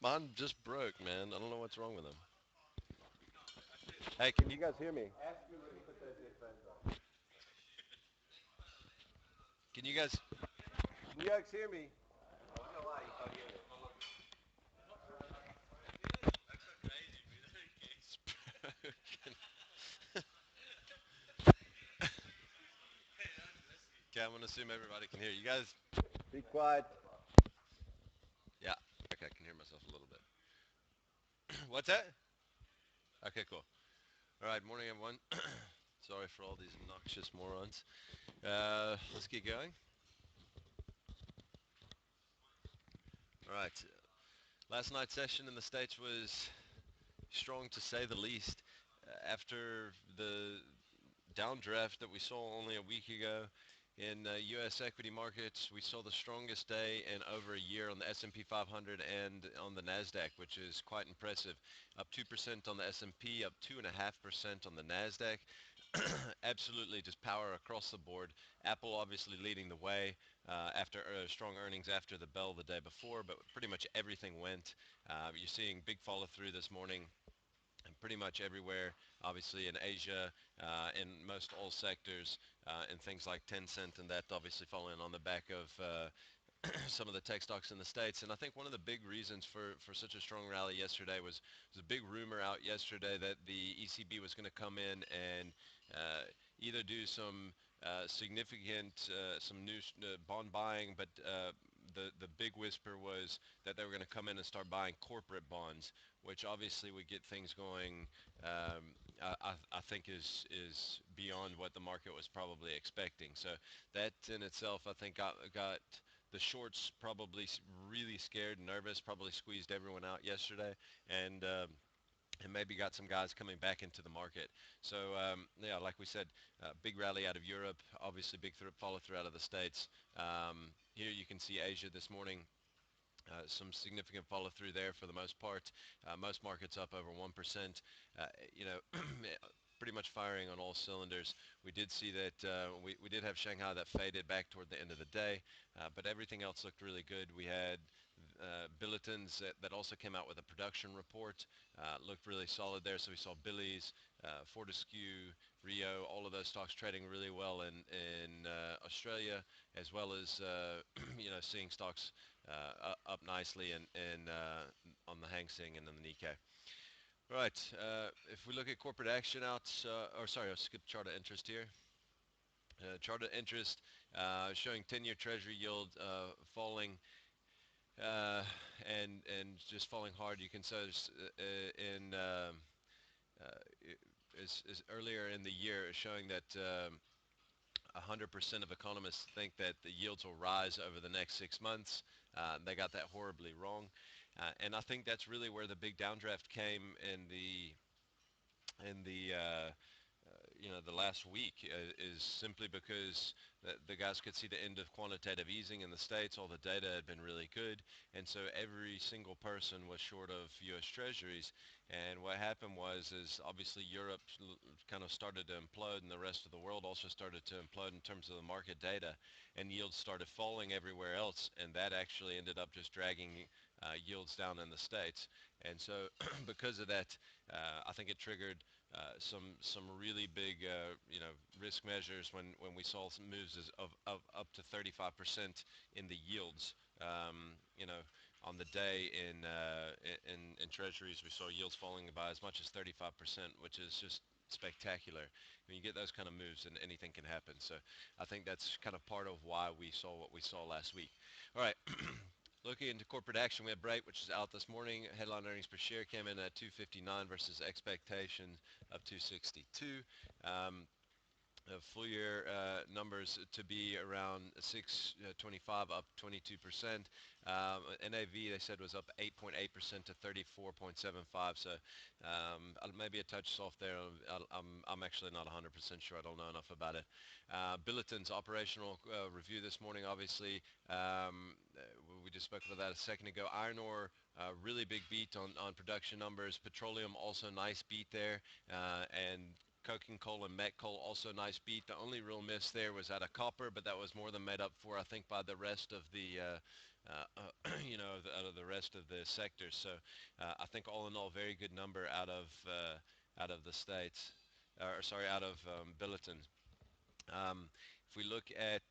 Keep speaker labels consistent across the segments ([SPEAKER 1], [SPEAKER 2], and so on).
[SPEAKER 1] Mine just broke, man. I don't know what's wrong with them. Hey, can you guys hear me? Can you guys? Can you guys hear me? It's broken. Okay, I'm gonna assume everybody can hear you guys. Be quiet. Yeah. Okay, I can hear myself a little bit. What's that? Okay, cool. All right, morning everyone. Sorry for all these obnoxious morons. Let's get going. All right. Last night's session in the States was strong to say the least. After the downdraft that we saw only a week ago in U.S. equity markets, we saw the strongest day in over a year on the S&P 500 and on the Nasdaq, which is quite impressive. Up 2% on the S&P, up 2.5% on the Nasdaq. Absolutely just power across the board. Apple obviously leading the way after strong earnings after the bell the day before, but pretty much everything went. You're seeing big follow through this morning and pretty much everywhere, obviously in Asia, in most all sectors, and things like Tencent and that obviously following on the back of some of the tech stocks in the States. And I think one of the big reasons for such a strong rally yesterday was a big rumor out yesterday that the ECB was going to come in and uh, either do some significant, some new bond buying, but the big whisper was that they were going to come in and start buying corporate bonds, which obviously would get things going. I think is beyond what the market was probably expecting. So that in itself, I think got the shorts probably really scared and nervous, probably squeezed everyone out yesterday, and and maybe got some guys coming back into the market. So yeah, like we said, big rally out of Europe, obviously big follow through out of the States. Here you can see Asia this morning. Some significant follow through there for the most part. Most markets up over 1%. You know, pretty much firing on all cylinders. We did see that we did have Shanghai that faded back toward the end of the day, but everything else looked really good. We had Billiton's that also came out with a production report. Looked really solid there. So we saw Billy's, Fortescue, Rio, all of those stocks trading really well in Australia, as well as you know, seeing stocks up nicely and on the Hang Seng and on the Nikkei. Right. If we look at corporate action out, or sorry, I'll skip chart of interest here. Chart of interest showing 10-year Treasury yield falling and just falling hard. You can see in is earlier in the year showing that 100% of economists think that the yields will rise over the next 6 months. They got that horribly wrong, and I think that's really where the big downdraft came in the you know, the last week is simply because the guys could see the end of quantitative easing in the States. All the data had been really good, and so every single person was short of U.S. Treasuries. And what happened was, is obviously Europe kind of started to implode, and the rest of the world also started to implode in terms of the market data, and yields started falling everywhere else, and that actually ended up just dragging yields down in the States. And so, because of that, I think it triggered some really big you know, risk measures when we saw some moves of up to 35% in the yields. You know, on the day in treasuries, we saw yields falling by as much as 35%, which is just spectacular. When you get those kind of moves, and anything can happen. So I think that's kind of part of why we saw what we saw last week. All right. Looking into corporate action, we have Bright, which is out this morning. Headline earnings per share came in at 259 versus expectations of 262. Full year numbers to be around 625, up 22%. NAV they said was up 8.8% to 34.75. So maybe a touch soft there. I'm actually not 100% sure. I don't know enough about it. Billiton's operational review this morning. Obviously, we just spoke about that a second ago. Iron ore. Really big beat on production numbers. Petroleum also nice beat there, and coking coal and met coal also nice beat. The only real miss there was out of copper, but that was more than made up for, I think, by the rest of the out of the rest of the sectors. So I think all in all, very good number out of the states, or sorry, out of Billiton. If we look at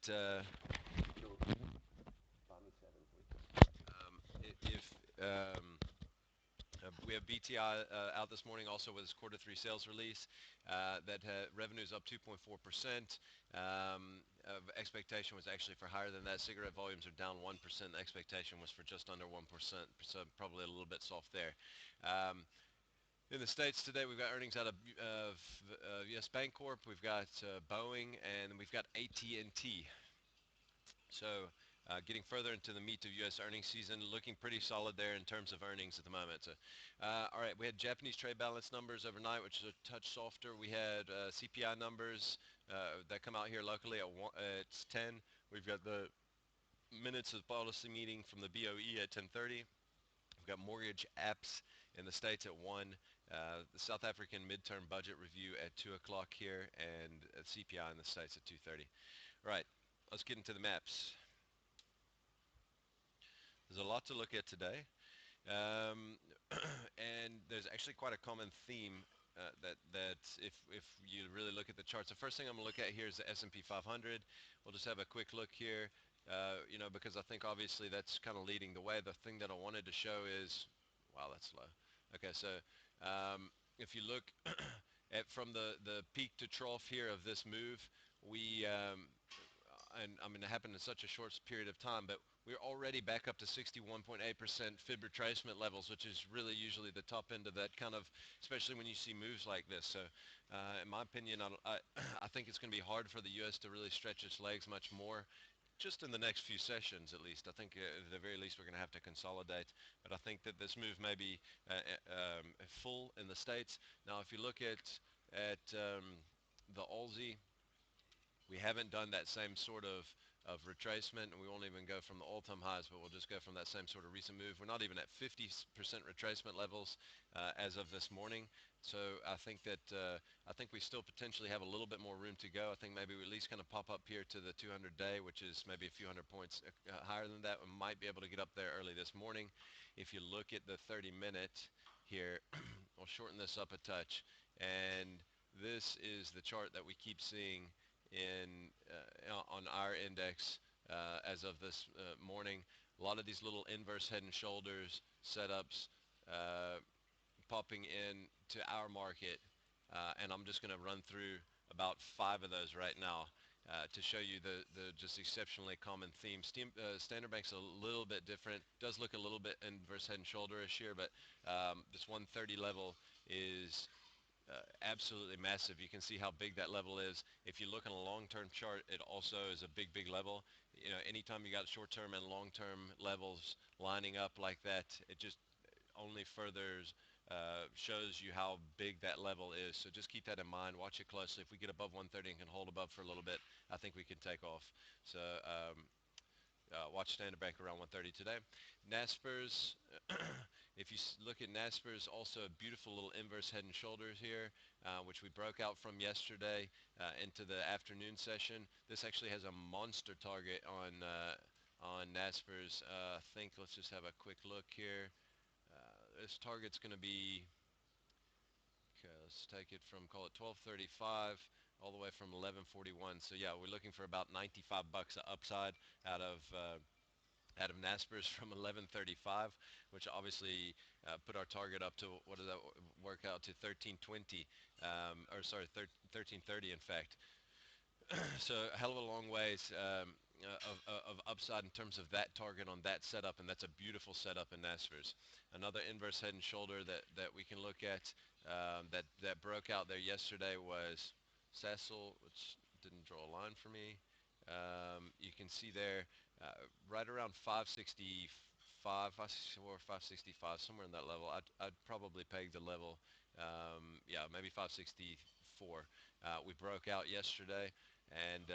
[SPEAKER 1] if we have BTI out this morning also with its quarter three sales release. That revenue's up 2.4%. Expectation was actually for higher than that. Cigarette volumes are down 1%. The expectation was for just under 1%, so probably a little bit soft there. In the States today, we've got earnings out of U.S. Bancorp, we've got Boeing, and we've got AT&T. So getting further into the meat of U.S. earnings season, looking pretty solid there in terms of earnings at the moment. So, all right, we had Japanese trade balance numbers overnight, which is a touch softer. We had CPI numbers that come out here locally at 10. We've got the minutes of policy meeting from the BOE at 10:30. We've got mortgage apps in the States at 1. The South African midterm budget review at 2 o'clock here, and CPI in the States at 2:30. All right, let's get into the maps. There's a lot to look at today, and there's actually quite a common theme that if you really look at the charts. The first thing I'm going to look at here is the S&P 500. We'll just have a quick look here, because I think obviously that's kind of leading the way. The thing that I wanted to show is, wow, that's low. Okay, so if you look at from the peak to trough here of this move, we and I mean it happened in such a short period of time, but we're already back up to 61.8% fib retracement levels, which is really usually the top end of that kind of, especially when you see moves like this. So in my opinion, I think it's going to be hard for the U.S. to really stretch its legs much more, just in the next few sessions at least. I think at the very least we're going to have to consolidate, but I think that this move may be full in the States. Now if you look at the Aussie, we haven't done that same sort of retracement, and we won't even go from the all-time highs, but we'll just go from that same sort of recent move. We're not even at 50% retracement levels as of this morning, so I think we still potentially have a little bit more room to go. I think maybe we at least kind of pop up here to the 200-day, which is maybe a few hundred points higher than that. We might be able to get up there early this morning. If you look at the 30-minute here, I'll shorten this up a touch, and this is the chart that we keep seeing on our index as of this morning. A lot of these little inverse head and shoulders setups popping in to our market, and I'm just going to run through about 5 of those right now to show you the just exceptionally common theme. Standard Bank's a little bit different. Does look a little bit inverse head and shoulderish here, but this 130 level is absolutely massive. You can see how big that level is. If you look on a long-term chart, it also is a big level. Anytime you got short-term and long-term levels lining up like that, it just only further shows you how big that level is. So just keep that in mind. Watch it closely. If we get above 130 and can hold above for a little bit, I think we can take off. So watch Standard Bank around 130 today. Naspers, if you look at Naspers, also a beautiful little inverse head and shoulders here, which we broke out from yesterday into the afternoon session. This actually has a monster target on Naspers. I think let's just have a quick look here. This target's going to be, okay, let's take it from, call it 1235 all the way from 1141. So yeah, we're looking for about 95 bucks upside out of Naspers from 1135, which obviously put our target up to, what does that work out to, 1320, or sorry, 1330 in fact. So a hell of a long ways of upside in terms of that target on that setup, and that's a beautiful setup in Naspers. Another inverse head and shoulder that we can look at that broke out there yesterday was Cecil, which didn't draw a line for me. You can see there right around 565, 564, 565, somewhere in that level. I'd probably peg the level, yeah, maybe 564. We broke out yesterday and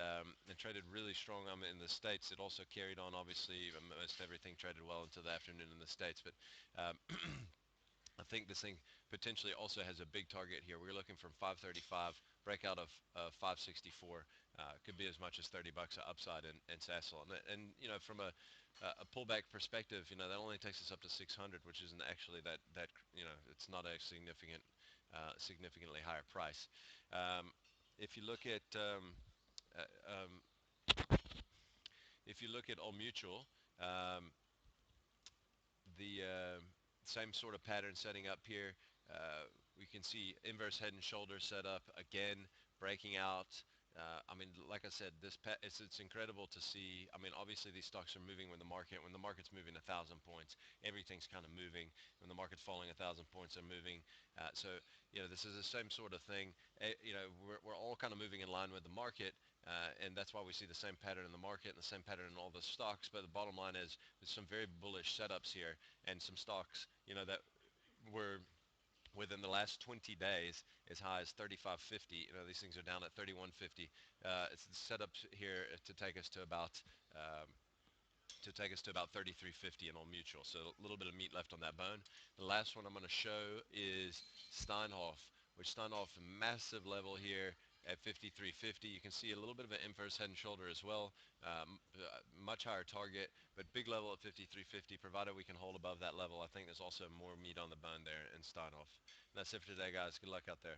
[SPEAKER 1] traded really strong in the States. It also carried on, obviously, most everything traded well into the afternoon in the States, but I think this thing potentially also has a big target here. We're looking from 535, breakout of 564, Could be as much as 30 bucks upside in Sassel. And you know, from a pullback perspective, you know, that only takes us up to 600, which isn't actually that you know, it's not a significantly higher price. Um, if you look at uh, um, if you look at Old Mutual, um, the same sort of pattern setting up here. We can see inverse head and shoulder set up again, breaking out. I mean, like I said, it's incredible to see. I mean, obviously these stocks are moving when the market's moving 1,000 points, everything's kind of moving. When the market's falling 1,000 points, they're moving. So you know, this is the same sort of thing. You know, we're all kind of moving in line with the market, and that's why we see the same pattern in the market and the same pattern in all the stocks. But the bottom line is there's some very bullish setups here and some stocks, you know, that were within the last 20 days as high as 35.50. You know, these things are down at 31.50. It's set up here um, to take us to about 33.50 in Old Mutual. So a little bit of meat left on that bone. The last one I'm going to show is Steinhoff, which Steinhoff massive level here at 53.50. You can see a little bit of an inverse head and shoulder as well. Much higher target, but big level at 53.50. Provided we can hold above that level, I think there's also more meat on the bone there in Steinhoff. And that's it for today, guys. Good luck out there.